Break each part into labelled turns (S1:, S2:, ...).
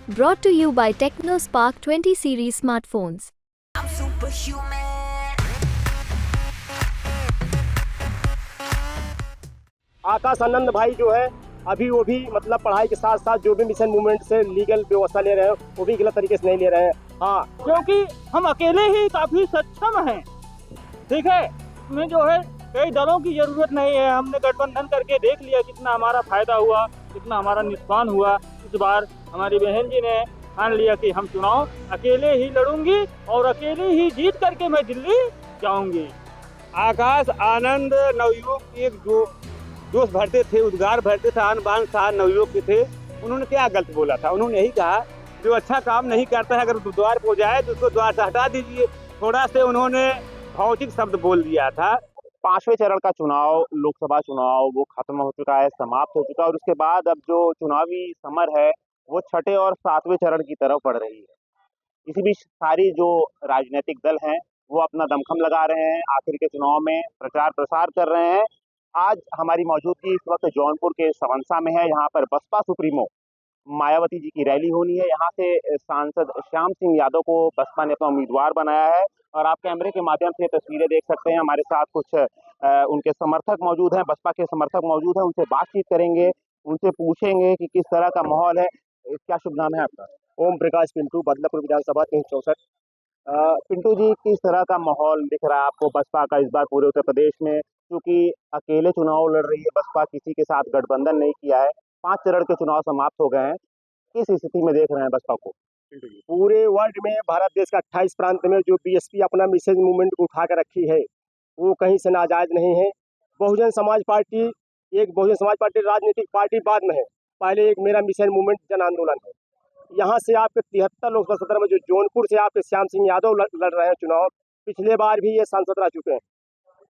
S1: Brought to you by TechnoSpark 20 series smartphones.
S2: I'm superhuman.
S3: Akash Anand भाई जो है अभी वो भी मतलब पढ़ाई के साथ साथ जो भी मिशन मूवमेंट से लीगल व्यवस्था ले रहे हैं वो भी गलत तरीके से नहीं ले रहे हैं। हाँ,
S4: क्योंकि हम अकेले ही काफी सक्षम हैं। ठीक है, इसमें जो है कई दलों की जरूरत नहीं है। हमने गठबंधन करके देख लिया कितना हमारा फायदा हुआ, कितना हमारा नुकसान हुआ। इस बार हमारी बहन जी ने ठान लिया कि हम चुनाव अकेले ही लड़ूंगी और अकेले ही जीत करके मैं दिल्ली जाऊंगी।
S5: आकाश आनंद नवयुवक के जो जोश भरते थे, उद्गार भरते थे, आन बान शाह नवयुवक के थे। उन्होंने क्या गलत बोला था? उन्होंने यही कहा जो अच्छा काम नहीं करता है अगर द्वार पर जाए तो उसको द्वार से हटा दीजिए। थोड़ा से उन्होंने भौतिक शब्द बोल दिया था।
S6: 5वें चरण का चुनाव, लोकसभा चुनाव वो खत्म हो चुका है, समाप्त हो चुका है और उसके बाद अब जो चुनावी समर है वो 6ठे और 7वें चरण की तरफ बढ़ रही है। इसी बीच सारी जो राजनीतिक दल हैं वो अपना दमखम लगा रहे हैं, आखिर के चुनाव में प्रचार प्रसार कर रहे हैं। आज हमारी मौजूदगी इस वक्त जौनपुर के सवंसा में है। यहाँ पर बसपा सुप्रीमो मायावती जी की रैली होनी है। यहाँ से सांसद श्याम सिंह यादव को बसपा ने अपना उम्मीदवार बनाया है और आप कैमरे के माध्यम से तस्वीरें देख सकते हैं। हमारे साथ कुछ उनके समर्थक मौजूद हैं, बसपा के समर्थक मौजूद हैं। उनसे बातचीत करेंगे, उनसे पूछेंगे कि किस तरह का माहौल है। क्या शुभ नाम है आपका?
S3: ओम प्रकाश पिंटू, बदलापुर विधानसभा 364।
S6: पिंटू जी, किस तरह का माहौल दिख रहा है आपको बसपा का इस बार पूरे उत्तर प्रदेश में? क्योंकि अकेले चुनाव लड़ रही है बसपा, किसी के साथ गठबंधन नहीं किया है। 5 चरण के चुनाव समाप्त हो गए हैं। किस स्थिति में देख रहे हैं बसपा को?
S3: पूरे वर्ल्ड में भारत देश का 28 प्रांत में जो बीएसपी अपना मिशन मूवमेंट उठा कर रखी है वो कहीं से नाजायज नहीं है। बहुजन समाज पार्टी राजनीतिक पार्टी बाद में है, पहले एक मेरा मिशन मूवमेंट जन आंदोलन है। यहाँ से आपके 73 लोकसभा क्षेत्र में जो जौनपुर से आपके श्याम सिंह यादव लड़ रहे हैं चुनाव, पिछले बार भी ये सांसद रह चुके हैं।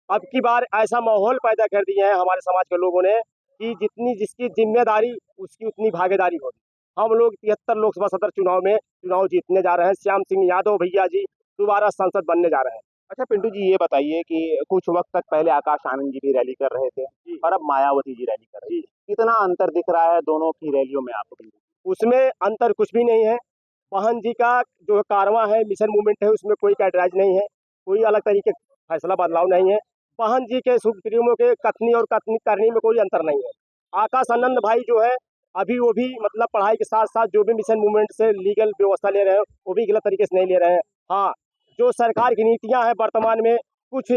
S3: अब की बार ऐसा माहौल पैदा कर दिए हैं हमारे समाज के लोगों ने कि जितनी जिसकी जिम्मेदारी उसकी उतनी भागीदारी होगी। हम लोग 73 लोकसभा सदर चुनाव में चुनाव जीतने जा रहे हैं। श्याम सिंह यादव भैया जी दोबारा सांसद बनने जा रहे हैं।
S6: अच्छा पिंटू जी, ये बताइए कि कुछ वक्त तक पहले आकाश आनंद जी भी रैली कर रहे थे और अब मायावती जी रैली कर रही है। कितना अंतर दिख रहा है दोनों की रैलियों में आपको?
S3: उसमें अंतर कुछ भी नहीं है। बहन जी का जो कारवां है, मिशन मूवमेंट है, उसमें कोई कैटराइज नहीं है, कोई अलग तरीके फैसला बदलाव नहीं है। बहन जी के सुप्रीमो के कथनी और कथनी करनी में कोई अंतर नहीं है। आकाश आनंद भाई जो है अभी वो भी मतलब पढ़ाई के साथ साथ जो भी मिशन मूवमेंट से लीगल व्यवस्था ले रहे हैं वो भी गलत तरीके से नहीं ले रहे हैं। हाँ, जो सरकार की नीतियां हैं वर्तमान में कुछ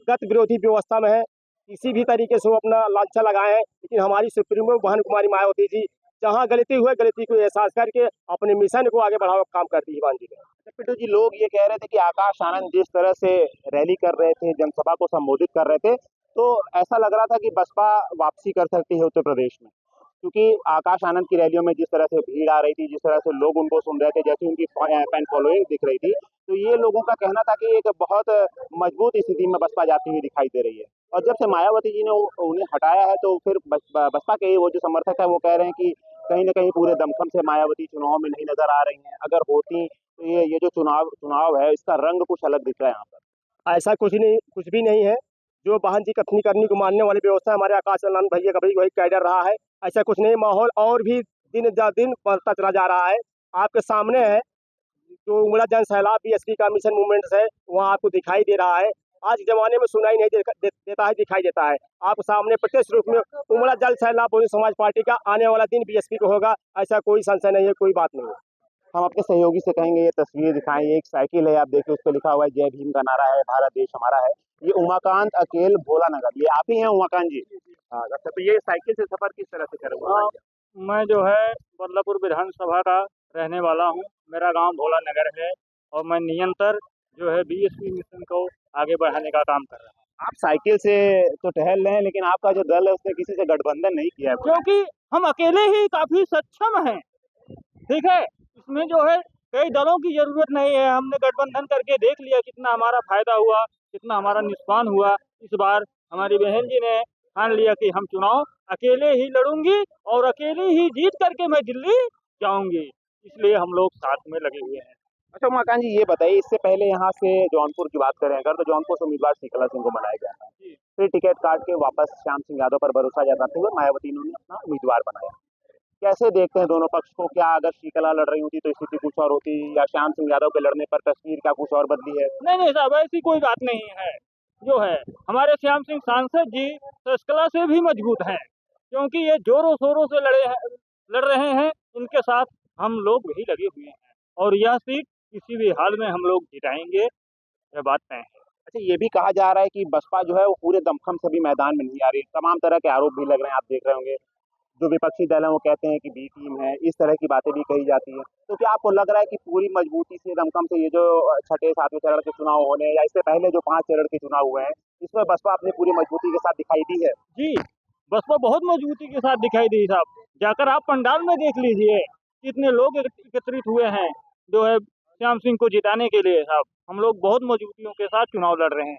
S3: गत विरोधी व्यवस्था में है, किसी भी तरीके से वो अपना लांछा लगाए हैं। लेकिन हमारी सुप्रीमो बहन कुमारी मायावती जी जहाँ गलती हुई गलती को एहसास करके अपने मिशन को आगे बढ़ावा काम करती है। जी
S6: पिंटू जी, लोग ये कह रहे थे कि आकाश आनंद जिस तरह से रैली कर रहे थे, जनसभा को संबोधित कर रहे थे, तो ऐसा लग रहा था कि बसपा वापसी कर सकती है उत्तर प्रदेश में, क्योंकि आकाश आनंद की रैलियों में जिस तरह से भीड़ आ रही थी, जिस तरह से लोग उनको सुन रहे थे, जैसी उनकी फैन फॉलोइंग दिख रही थी, तो ये लोगों का कहना था कि एक बहुत मजबूत स्थिति में बसपा जाती हुई दिखाई दे रही है। और जब से मायावती जी ने उन्हें हटाया है तो फिर बसपा के वो जो समर्थक है वो कह रहे हैं कि कहीं ना कहीं पूरे दमखम से मायावती चुनाव में नहीं नजर आ रही हैं। अगर होती तो ये जो चुनाव है इसका रंग कुछ अलग दिख रहा है यहाँ पर।
S3: ऐसा कुछ भी नहीं है। जो बहन जी कथनी करनी को मानने वाली व्यवस्था हमारे आकाश आनंद भैया का भी वही कैडर रहा है। ऐसा कुछ नहीं, माहौल और भी दिन बढ़ता चला जा रहा है। आपके सामने है जो उमड़ा जन सैलाब बीएसपी का मिशन मूवमेंट है, वहाँ आपको दिखाई दे रहा है। आज के जमाने में सुनाई नहीं देता है, दिखाई देता है। आपके सामने प्रत्यक्ष रूप में उमड़ा जल सैलाब बहुजन समाज पार्टी का आने वाला दिन बीएसपी को होगा, ऐसा कोई संशय नहीं है, कोई बात नहीं है।
S6: हम अपने सहयोगी से कहेंगे ये तस्वीर दिखाएं। एक साइकिल है, आप देखिए उस पर लिखा हुआ है जय भीम का नारा है, भारत देश हमारा है। ये उमाकांत अकेल भोला नगर, ये आप ही हैं उमाकांत जी? हाँ, अच्छा, तो ये साइकिल से सफर किस तरह से करूँगा?
S4: मैं जो है बदलापुर विधानसभा का रहने वाला हूँ। मेरा गांव भोला नगर है और मैं निरंतर जो है बीएसपी मिशन को आगे बढ़ाने का काम कर रहा हूँ।
S6: आप साइकिल से तो टहल रहे हैं, लेकिन आपका जो दल है उसने किसी से गठबंधन नहीं किया है।
S4: क्योंकि हम अकेले ही काफी सक्षम हैं। ठीक है, इसमें जो है कई दलों की जरूरत नहीं है। हमने गठबंधन करके देख लिया कितना हमारा फायदा हुआ, कितना हमारा नुकसान हुआ। इस बार हमारी बहन जी ने ठान लिया कि हम चुनाव अकेले ही लड़ूंगी और अकेले ही जीत करके मैं दिल्ली जाऊंगी। इसलिए हम लोग साथ में लगे हुए हैं।
S6: अच्छा उमाकांत जी, ये बताइए, इससे पहले यहाँ से जौनपुर की बात करें अगर, तो जौनपुर से उम्मीदवार शीतला सिंह को बनाया गया था, फिर टिकट काट के वापस श्याम सिंह यादव पर भरोसा जताते हुए मायावती ने अपना उम्मीदवार बनाया। कैसे देखते हैं दोनों पक्ष को? क्या अगर श्रीकला लड़ रही होती तो स्थिति कुछ और होती, या श्याम सिंह यादव के लड़ने पर तस्वीर क्या कुछ और बदली है?
S4: नहीं नहीं साहब, ऐसी कोई बात नहीं है। जो है हमारे श्याम सिंह सांसद जी शशकला से भी मजबूत हैं, क्योंकि ये जोरों शोरों से लड़ रहे हैं। इनके साथ हम लोग भी लगे हुए हैं और यह सीट किसी भी हाल में हम लोग जिताएंगे, यह बात तय है।
S6: अच्छा, ये भी कहा जा रहा है कि बसपा जो है वो पूरे दमखम से भी मैदान में नहीं आ रही, तमाम तरह के आरोप भी लग रहे हैं, आप देख रहे होंगे। जो विपक्षी दल है वो कहते हैं कि बी टीम है, इस तरह की बातें भी कही जाती है। तो क्या आपको लग रहा है कि पूरी मजबूती से दमखम से ये जो छठे सातवें चरण के चुनाव होने या इससे पहले जो 5 चरण के चुनाव हुए हैं, इसमें बसपा अपनी पूरी मजबूती के साथ दिखाई दी है?
S4: जी, बसपा बहुत मजबूती के साथ दिखाई दी साहब। जाकर आप पंडाल में देख लीजिए कितने लोग एकत्रित हुए हैं जो है श्याम सिंह को जिताने के लिए। साहब हम लोग बहुत मजबूतियों के साथ चुनाव लड़ रहे हैं।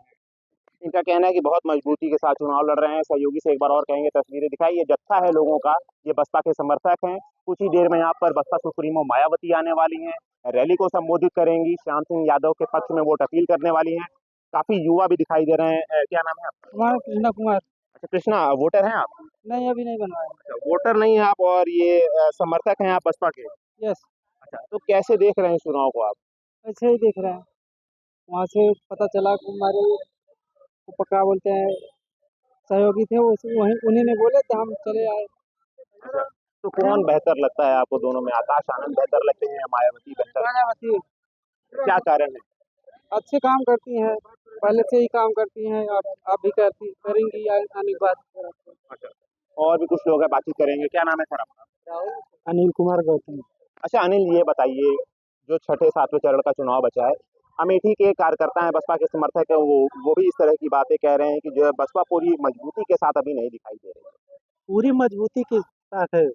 S6: इनका कहना है कि बहुत मजबूती के साथ चुनाव लड़ रहे हैं। सहयोगी से एक बार और कहेंगे, तस्वीरें दिखाई। ये जत्था है लोगों का, ये बसपा के समर्थक हैं। कुछ ही देर में यहाँ पर बसपा सुप्रीमो मायावती आने वाली हैं, रैली को संबोधित करेंगी, श्याम सिंह यादव के पक्ष में वोट अपील करने वाली हैं। काफी युवा भी दिखाई दे रहे हैं। क्या नाम है आपका?
S4: कुमार, कृष्णा कुमार।
S6: अच्छा कृष्णा, वोटर हैं आप?
S4: नहीं, अभी नहीं बनवाया।
S6: अच्छा, वोटर नहीं है आप, और ये समर्थक हैं आप बसपा के?
S4: यस।
S6: अच्छा, तो कैसे देख रहे हैं चुनाव को आप?
S4: ऐसे ही देख रहे हैं। वहाँ से पता चला कि हमारे को पक्का बोलते हैं सहयोगी थे, वहीं उन्हीं ने बोले तो हम चले आए।
S6: अच्छा, तो कौन बेहतर लगता है आपको दोनों में? आकाश आनंद बेहतर लगते हैं या मायावती बेहतर?
S4: मायावती
S6: क्या कारण है?
S4: अच्छे काम करती हैं, पहले से ही काम करती हैं, आप भी करेंगी आने के बाद।
S6: अच्छा, और भी कुछ लोग हैं, बातचीत करेंगे। क्या नाम है सर आपका?
S4: अनिल कुमार गौतम।
S6: अच्छा अनिल, ये बताइए, जो छठे सातवें चरण का चुनाव बचा है, अमेठी के कार्यकर्ता हैं, बसपा के समर्थक हैं, वो भी इस तरह की बातें कह रहे हैं कि जो है बसपा पूरी मजबूती के साथ अभी नहीं दिखाई दे रही है।
S4: पूरी मजबूती के साथ है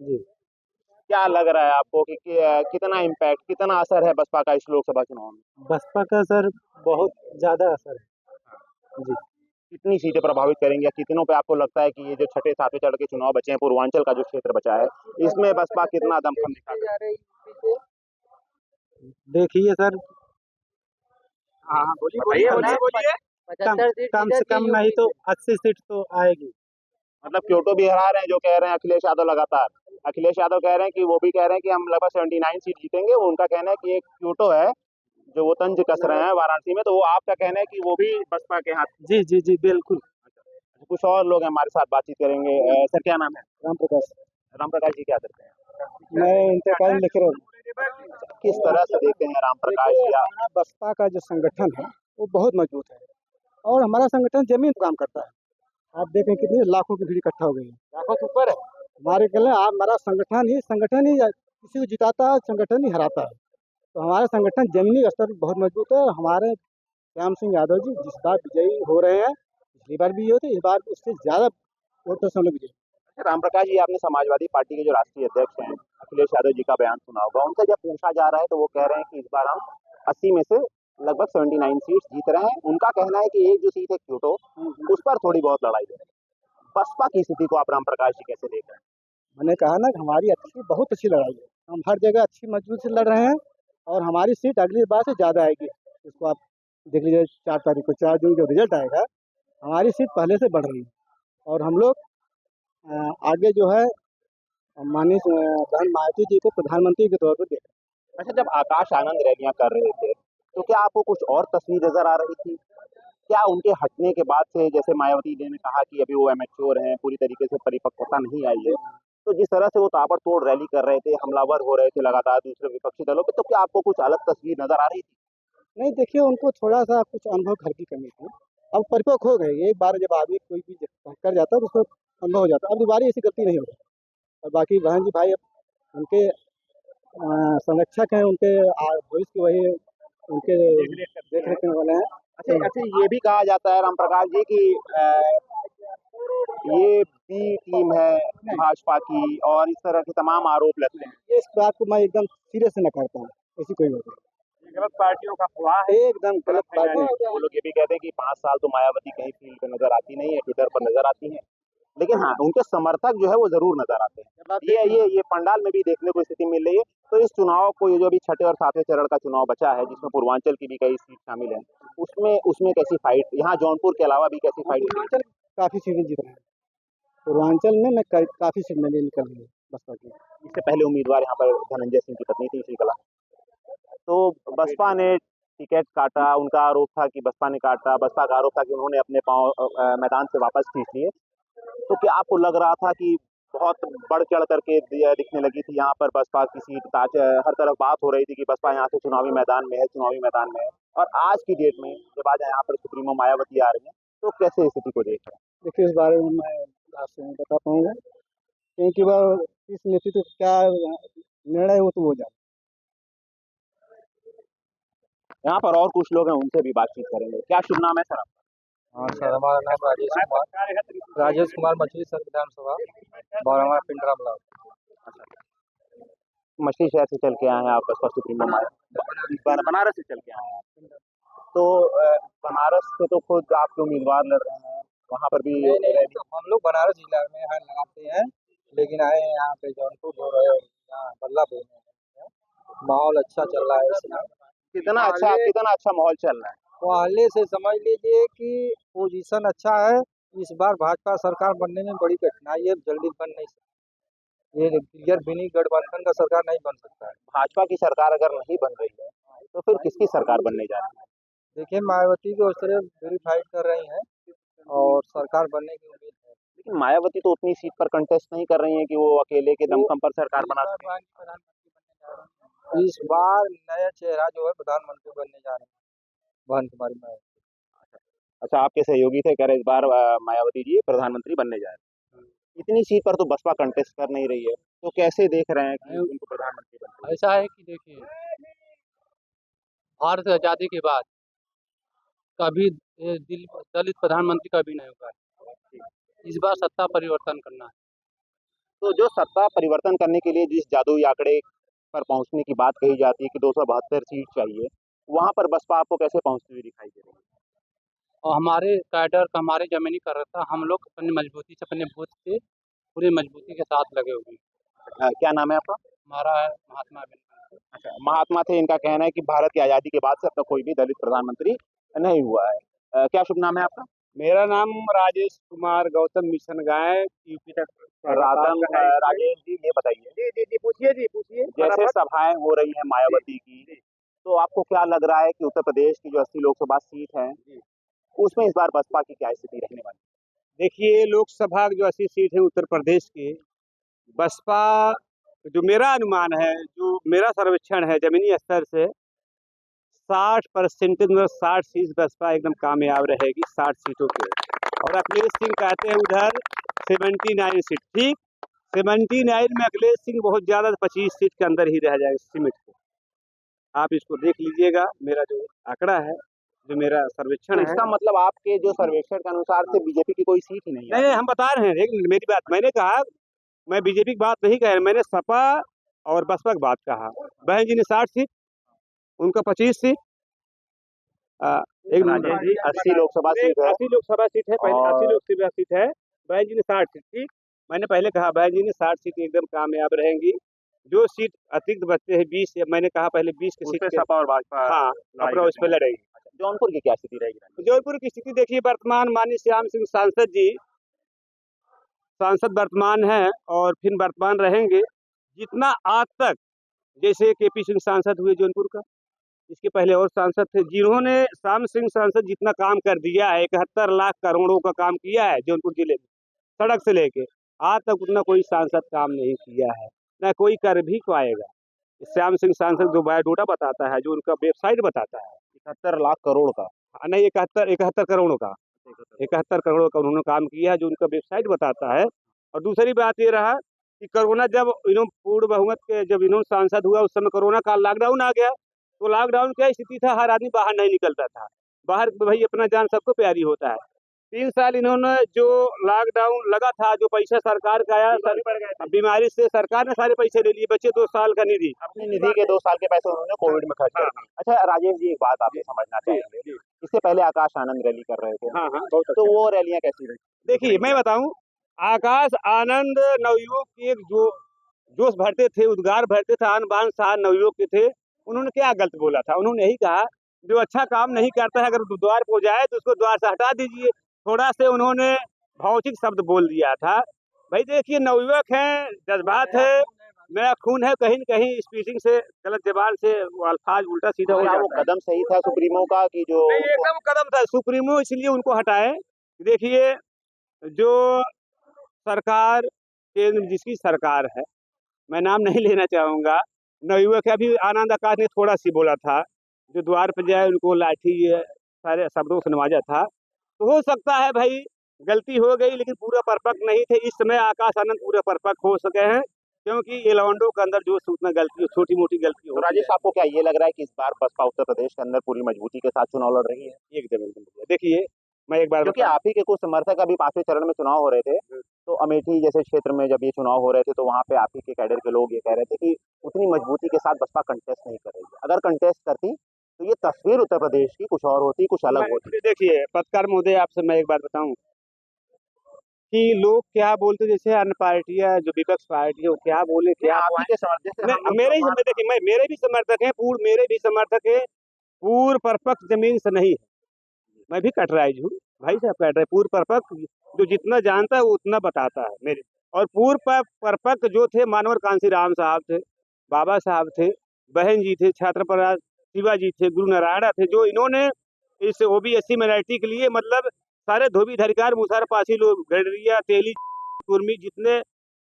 S4: जी।
S6: क्या लग रहा है आपको कि कितना इम्पैक्ट, कितना असर है बसपा का इस लोकसभा चुनाव में?
S4: बसपा का सर बहुत ज्यादा असर है जी।
S6: कितनी सीटें प्रभावित करेंगे, या कितनों पे आपको लगता है कि ये जो छठे सातवें चरण के चुनाव बचे हैं, पूर्वांचल का जो क्षेत्र बचा है, इसमें बसपा कितना दमखम दिखाएगा?
S4: देखिए सर,
S6: हाँ हाँ, बोलिए।
S4: कम से कम नहीं तो 80 सीट तो आएगी।
S6: मतलब क्योटो भी हरा रहे हैं, जो कह रहे हैं अखिलेश यादव लगातार। अखिलेश यादव कह रहे हैं कि वो भी कह रहे हैं कि हम लगभग 79 सीट जीतेंगे। उनका कहना है कि एक क्योटो है जो वो तंज कस रहे हैं वाराणसी में, तो वो आपका कहना है कि वो भी बसपा के हाथ?
S4: जी जी जी बिल्कुल।
S6: कुछ और लोग हैं हमारे साथ, बातचीत करेंगे। सर क्या नाम है?
S4: राम प्रकाश।
S6: राम प्रकाश जी क्या करते हैं?
S4: मैं इंतकाल लिख रहा हूँ।
S6: किस तरह से देखते हैं राम प्रकाश जी आप?
S4: हमारा बसपा का जो संगठन है वो बहुत मजबूत है और हमारा संगठन जमीन पर काम करता है। आप देखें कितने लाखों की भीड़ इकट्ठा हो गई है, लाखों से ऊपर है। हमारे कहले आप हमारा संगठन ही किसी को जिताता है, संगठन ही हराता है। तो हमारा संगठन जमीनी स्तर पर बहुत मजबूत है। हमारे श्याम सिंह यादव जी जिस बार विजयी हो रहे हैं, पिछली बार भी होते, इस बार उससे ज्यादा वोटों से हम लोग विजयी।
S6: राम प्रकाश जी, आपने समाजवादी पार्टी के जो राष्ट्रीय अध्यक्ष हैं अखिलेश यादव जी का बयान सुना होगा। उनसे जब पूछा जा रहा है तो वो कह रहे हैं कि इस बार हम 80 में से लगभग 79 सीट जीत रहे हैं। उनका कहना है कि एक जो सीट है क्योटो, उस पर थोड़ी बहुत लड़ाई है। बसपा की स्थिति को आप राम प्रकाश जी कैसे देख रहे हैं?
S4: मैंने कहा ना कि हमारी बहुत अच्छी लड़ाई है, हम हर जगह अच्छी मजबूत से लड़ रहे हैं और हमारी सीट अगली बार से ज़्यादा आएगी। इसको आप देख लीजिए, 4 तारीख को 4 जून जो रिजल्ट आएगा, हमारी सीट पहले से बढ़ रही है और हम लोग आगे जो है माननीय बहन मायावती जी को प्रधानमंत्री के तौर पर देख।
S6: अच्छा, जब आकाश आनंद रैलियां कर रहे थे तो क्या आपको कुछ और तस्वीर नजर आ रही थी? क्या उनके हटने के बाद से, जैसे मायावती जी ने कहा कि अभी वो एमेच्योर हैं, पूरी तरीके से परिपक्वता नहीं आई है, तो जिस तरह से वो ताबड़तोड़ रैली कर रहे थे, हमलावर हो रहे थे लगातार दूसरे विपक्षी दलों पे, तो क्या आपको कुछ अलग तस्वीर नजर आ रही थी?
S4: नहीं, देखिए उनको थोड़ा सा कुछ अनुभव घर की कमी थी। अब परिपक्व हो गए। एक बार जब आदमी कोई भी कर जाता है तो उसको अनुभव हो जाता है। अब दोबारा ऐसी गलती नहीं होगी। और बाकी बहन जी भाई उनके संरक्षक हैं, उनके भविष्य की वही उनके देख रेख करने वाले हैं।
S6: अच्छा, ये भी कहा जाता है राम प्रकाश जी कि ये बी टीम है भाजपा की, और इस तरह के तमाम आरोप लगते हैं।
S4: इस बात को मैं एकदम सीरियस से न करता हूँ। ऐसी कोई बात नहीं,
S6: गलत पार्टियों का अफवाह है,
S4: एकदम गलत बात है।
S6: वो लोग ये भी कहते हैं कि 5 साल तो मायावती कहीं फील्ड पे नजर आती नहीं है, ट्विटर पर नजर आती है, लेकिन हाँ उनके समर्थक जो है वो जरूर नजर आते हैं। ये पंडाल में भी देखने को स्थिति मिल रही है। तो इस चुनाव को, ये जो अभी छठे और सातवें चरण का चुनाव बचा है, जिसमें पूर्वांचल की भी कई सीट शामिल है, उसमें कैसी फाइट, यहाँ जौनपुर के अलावा भी कैसी फाइट?
S4: काफी सीटें जीत रहे हैं।
S7: पूर्वांचल में मैं काफ़ी सीट मेरी निकल रही है बसपा की।
S6: इससे पहले उम्मीदवार यहाँ पर धनंजय सिंह की पत्नी थी श्रीकला, तो बसपा ने टिकट काटा, उनका आरोप था कि बसपा ने काटा, बसपा का आरोप था कि उन्होंने अपने पाँव मैदान से वापस खींच लिए। तो क्या आपको लग रहा था कि बहुत बढ़ चढ़ करके दिखने लगी थी यहाँ पर बसपा की सीट, हर तरफ बात हो रही थी कि बसपा यहाँ से चुनावी मैदान में है, चुनावी मैदान में है, और आज की डेट में जब आज यहाँ पर सुप्रीमो मायावती आ रही है, तो कैसे स्थिति को देख रहे हैं?
S7: देखिए, इस बारे में मैं आपसे नहीं बता पाऊंगा, क्योंकि वह इस नेतृत्व का क्या निर्णय है वो तो वो जाने।
S6: यहाँ पर और कुछ लोग हैं, उनसे भी बातचीत करेंगे। क्या शुभ नाम है सर आपका?
S8: हाँ सर, हमारा नाम राजेश कुमार मछली सर, विधानसभा 12वां पिंडरा ब्लॉक।
S6: मछली शहर से चल के आए हैं आप, बसपा सुप्रीमो बनारस से चल के आए हैं आप। तो बनारस से तो खुद आपके उम्मीदवार लड़ रहे हैं, वहाँ पर भी
S8: तो हम लोग बनारस जिला में लगाते हैं, लेकिन आए हैं यहाँ पे जौनपुर जो है यहाँ बल्लापुर में माहौल अच्छा चल रहा है इस समय।
S6: कितना अच्छा माहौल चल रहा है?
S8: पहले से समझ लीजिए कि पोजीशन अच्छा है। इस बार भाजपा सरकार बनने में बड़ी कठिनाई है, जल्दी बन नहीं सकती। ये क्लियर बिनी गठबंधन का सरकार नहीं बन सकता है।
S6: भाजपा की सरकार अगर नहीं बन रही है तो फिर किसकी सरकार बनने जा रही है?
S8: देखिए, मायावती को उस तरह वेरीफाइड कर रही हैं और सरकार बनने की उम्मीद है।
S6: लेकिन मायावती तो उतनी सीट पर कंटेस्ट नहीं कर रही है कि वो अकेले के दमखम पर सरकार बना सके।
S8: इस बार नया चेहरा जो है प्रधानमंत्री बनने जा रहे हैं, बहन कुमारी मायावती।
S6: अच्छा, आपके सहयोगी थे, कह रहे इस बार मायावती जी प्रधानमंत्री बनने जा रहे हैं। इतनी सीट पर तो बसपा कंटेस्ट कर नहीं रही है, तो कैसे देख रहे हैं कि उनको प्रधानमंत्री बनने?
S9: ऐसा है कि देखिए, भारत आज़ादी के बाद कभी दलित प्रधानमंत्री कभी नहीं हुआ है। इस बार सत्ता परिवर्तन करना है।
S6: तो जो सत्ता परिवर्तन करने के लिए जिस जादुई आंकड़े पर पहुंचने की बात कही जाती है कि 272 सीट चाहिए, वहां पर बसपा आपको कैसे पहुंचती हुई दिखाई दे रही है?
S9: और हमारे कैडर का, हमारे जमीनी कार्यकर्ता, हम लोग अपनी मजबूती से, अपने बूथ से पूरी मजबूती के साथ लगे हुए हैं।
S6: क्या नाम है आपका?
S9: हमारा है महात्मा गांधी।
S6: अच्छा, महात्मा थे, इनका कहना है कि भारत की आज़ादी के बाद से अब तक कोई भी दलित प्रधानमंत्री नहीं हुआ है। क्या शुभ नाम है आपका?
S5: मेरा नाम राजेश कुमार गौतम मिशन गाय, यूपी तक।
S6: राजेश जी, ये बताइए।
S3: जी पूछिए।
S6: जैसे सभाएं हो रही हैं मायावती की, तो आपको क्या लग रहा है कि उत्तर प्रदेश की जो 80 लोकसभा सीट है, उसमें इस बार बसपा की क्या स्थिति रहने वाली है?
S5: देखिए, लोकसभा की जो 80 सीट है उत्तर प्रदेश की, बसपा, जो मेरा अनुमान है, जो मेरा सर्वेक्षण है जमीनी स्तर से, 60% में 60 सीट बसपा एकदम कामयाब रहेगी, 60 सीटों पे। और अखिलेश सिंह कहते हैं उधर 79 सीट, ठीक 79 में अखिलेश सिंह बहुत ज़्यादा 25 सीट के अंदर ही रह जाएगा सिमट के। आप इसको देख लीजिएगा, मेरा जो आंकड़ा है, जो मेरा सर्वेक्षण है।
S6: इसका मतलब आपके जो सर्वेक्षण के अनुसार से बीजेपी की कोई सीट ही नहीं है?
S5: नहीं, हम बता रहे हैं, एक मिनट मेरी बात, मैंने कहा, मैं बीजेपी की बात नहीं कह रहा, मैंने सपा और बसपा की बात कहा। बहन जी ने 60 सीट, उनका 25 सीट, एक
S6: 80 लोकसभा सीट है।
S5: 80 लोकसभा सीट है, पहले 80 लोकसभा सीट है, बहन जी ने 60 सीट, ठीक। मैंने पहले कहा बहन जी ने 60 सीट एकदम कामयाब रहेंगी। जो सीट अतिरिक्त बचते हैं 20, मैंने कहा पहले 20 की सीट
S6: सपा और भाजपा,
S5: हाँ, अपना उस पर लड़ेगी।
S6: जौनपुर की क्या स्थिति रहेगी?
S5: जौनपुर की स्थिति देखिए, वर्तमान माननीय श्याम सिंह सांसद जी सांसद वर्तमान हैं और फिर वर्तमान रहेंगे। जितना आज तक, जैसे केपी सिंह सांसद हुए जौनपुर का, इसके पहले और सांसद थे, जिन्होंने श्याम सिंह सांसद जितना काम कर दिया है, 71 लाख करोड़ों का काम किया है जौनपुर जिले में, सड़क से लेके आज तक उतना कोई सांसद काम नहीं किया है, न कोई कर भी पाएगा। श्याम सिंह सांसद जो बायोडाटा बताता है, जो उनका वेबसाइट बताता है,
S6: 71 लाख करोड़ का,
S5: नहीं 71 करोड़ों का, 71 करोड़ का उन्होंने काम किया है, जो उनका वेबसाइट बताता है। और दूसरी बात ये रहा कि कोरोना जब इन्होंने पूर्ण बहुमत के, जब इन्होंने सांसद हुआ, उस समय कोरोना का लॉकडाउन आ गया, तो लॉकडाउन क्या स्थिति था, हर आदमी बाहर नहीं निकलता था। बाहर भाई अपना जान सबको प्यारी होता है। 3 साल इन्होंने जो लॉकडाउन लगा था, जो पैसा सरकार का आया, बीमारी से सरकार ने सारे पैसे ले लिए, बच्चे 2 साल का निधि,
S6: अपनी निधि के 2 साल के पैसे उन्होंने कोविड में खर्च कर दिए। अच्छा राजेश जी, एक बात आपसे समझना चाहेंगे, इससे पहले आकाश आनंद रैली कर रहे थे,
S5: हाँ, बहुत
S6: तो वो रैलियां कैसी रही?
S5: देखिए, मैं बताऊं, आकाश आनंद नवयुवक के जो जोश भरते थे, उद्गार भरते थे, आन बान शान नवयुवक के थे। उन्होंने क्या गलत बोला था? उन्होंने यही कहा, जो अच्छा काम नहीं करता है, अगर द्वार को जाए तो उसको द्वार से हटा दीजिए। थोड़ा से उन्होंने भौतिक शब्द बोल दिया था, भाई देखिए, नवयुवक हैं, जज्बात है, मेरा खून है, कहीं न कहीं स्पीचिंग से, गलत ज़बान से वो अल्फाज उल्टा सीधा हो
S6: क्या वो
S5: जाता है।
S6: कदम सही था सुप्रीमो का कि जो
S5: नहीं, एकदम कदम था, सुप्रीमो इसलिए उनको हटाए। देखिए, जो सरकार केंद्र में जिसकी सरकार है, मैं नाम नहीं लेना चाहूँगा, नवयुवक है, अभी आनंद आकाश ने थोड़ा-सी बोला था, जो द्वार पे जाए उनको लाठी सारे शब्दों से नवाजा था। तो हो सकता है भाई गलती हो गई, लेकिन पूरा परिपक्व नहीं थे। इस समय आकाश आनंद पूरे परिपक्व हो सके हैं, क्योंकि ये लवंडों के अंदर जो सूचना गलती छोटी-मोटी गलती
S6: तो
S5: होती
S6: राजेश
S5: है।
S6: आपको क्या ये लग रहा है कि इस बार बसपा उत्तर प्रदेश के अंदर पूरी मजबूती के साथ चुनाव लड़ रही है?
S5: एकदम, एकदम भैया। देखिए, मैं एक बार
S6: क्योंकि
S5: बताऊँ।
S6: आप ही के कुछ समर्थक अभी 5वें चरण में चुनाव हो रहे थे, तो अमेठी जैसे क्षेत्र में जब ये चुनाव हो रहे थे, तो वहाँ पे आप ही के कैडर के लोग ये कह रहे थे कि उतनी मजबूती के साथ बसपा कंटेस्ट नहीं कर रही है। अगर कंटेस्ट करती, तो ये तस्वीर उत्तर प्रदेश की कुछ और होती, कुछ अलग होती।
S5: देखिए, पत्रकार महोदय, आपसे मैं एक बात बताऊँ कि लोग क्या बोलते, जैसे अन्य पार्टियाँ, जो विपक्ष पार्टी है, वो क्या बोले, क्या
S6: आप ही के समर्थक जैसे हम लोग
S5: मेरे ही
S6: चौपाल-
S5: देखिए, मेरे भी समर्थक हैं, मेरे भी समर्थक हैं, पूर्ण परिपक्व ज़मीन से नहीं है। मैं भी कटराइज हूँ, भाई साहब कट रहे, पूर्ण परिपक्व जो जितना जानता है वो उतना बताता है मेरे। और पूर्ण परिपक्व जो थे, मानवर कांसी राम साहब थे, बाबा साहब थे, बहन जी थे, छत्रपति शिवाजी थे, गुरु नारायण थे, जो इन्होंने इस ओबीसी माइनॉरिटी के लिए मतलब सारे धोबी धरिकार मुसहर पासी लोग, गडरिया, तेली, कुर्मी, जितने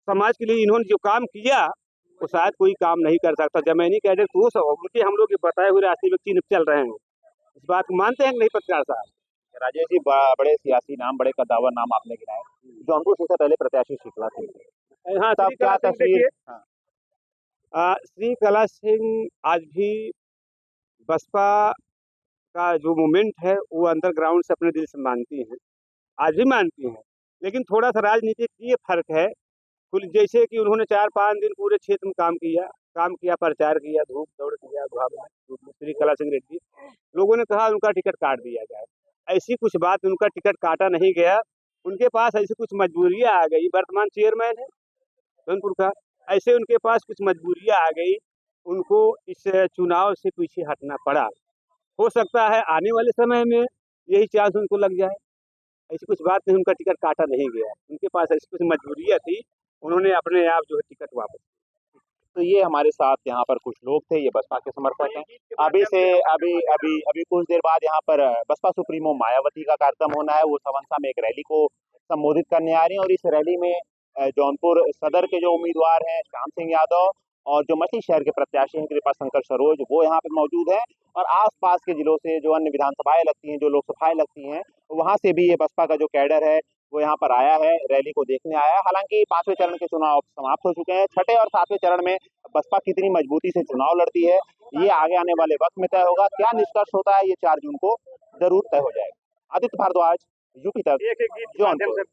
S5: समाज के लिए इन्होंने जो काम किया, वो शायद कोई काम नहीं कर सकता। जमीनी कैडर तो वो सब क्योंकि हम लोग ये बताए हुए रास्ते में चिन्ह चल रहे हैं। इस बात को मानते हैं कि नहीं पत्रकार साहब?
S6: राजेश जी बड़े सियासी नाम, बड़े कद्दावर नाम आपने गिनाए। जौनपुर सीट से पहले प्रत्याशी शीतला सिंह थे।
S5: हाँ,
S6: तब
S5: श्री
S6: क्या
S5: कला सिंह
S6: तस्वीर?
S5: देखिए,
S6: हाँ,
S5: श्री कला सिंह आज भी बसपा का जो मूवमेंट है, वो अंडरग्राउंड से अपने दिल से मानती हैं, आज भी मानती हैं। लेकिन थोड़ा-सा राजनीतिक ये फ़र्क है, कुल जैसे कि उन्होंने 4-5 दिन पूरे क्षेत्र में काम किया, प्रचार किया, धूप-दौड़ किया, धूप में श्री कला सिंह रेड्डी। लोगों ने कहा उनका टिकट काट दिया जाए। ऐसी कुछ बात, उनका टिकट काटा नहीं गया, उनके पास ऐसी कुछ मजबूरियाँ आ गई, वर्तमान चेयरमैन है जौनपुर का, ऐसे उनके पास कुछ मजबूरियाँ आ गई, उनको इस चुनाव से पीछे हटना पड़ा। हो सकता है आने वाले समय में यही चांस उनको लग जाए। ऐसी कुछ बात नहीं, उनका टिकट काटा नहीं गया, उनके पास ऐसी कुछ मजबूरियाँ थी, उन्होंने अपने आप जो है टिकट वापस।
S6: तो ये हमारे साथ यहाँ पर कुछ लोग थे, ये बसपा के समर्थक हैं। अभी कुछ देर बाद यहाँ पर बसपा सुप्रीमो मायावती का कार्यक्रम होना है। वो सवंसा में एक रैली को संबोधित करने आ रही हैं और इस रैली में जौनपुर सदर के जो उम्मीदवार हैं श्याम सिंह यादव और जो मछली शहर के प्रत्याशी हैं कृपा शंकर सरोज, वो यहाँ पे मौजूद हैं। और आसपास के जिलों से जो अन्य विधानसभाएं लगती हैं, जो लोकसभाएं लगती हैं, वहां से भी ये बसपा का जो कैडर है वो यहाँ पर आया है, रैली को देखने आया है। हालांकि 5वें चरण के चुनाव समाप्त हो चुके हैं। छठे और 7वें चरण में बसपा कितनी मजबूती से चुनाव लड़ती है, ये आगे आने वाले वक्त में तय होगा। क्या निष्कर्ष होता है, ये 4 जून को जरूर तय हो जाएगा। आदित्य भारद्वाज, यूपी तक, जौनपुर।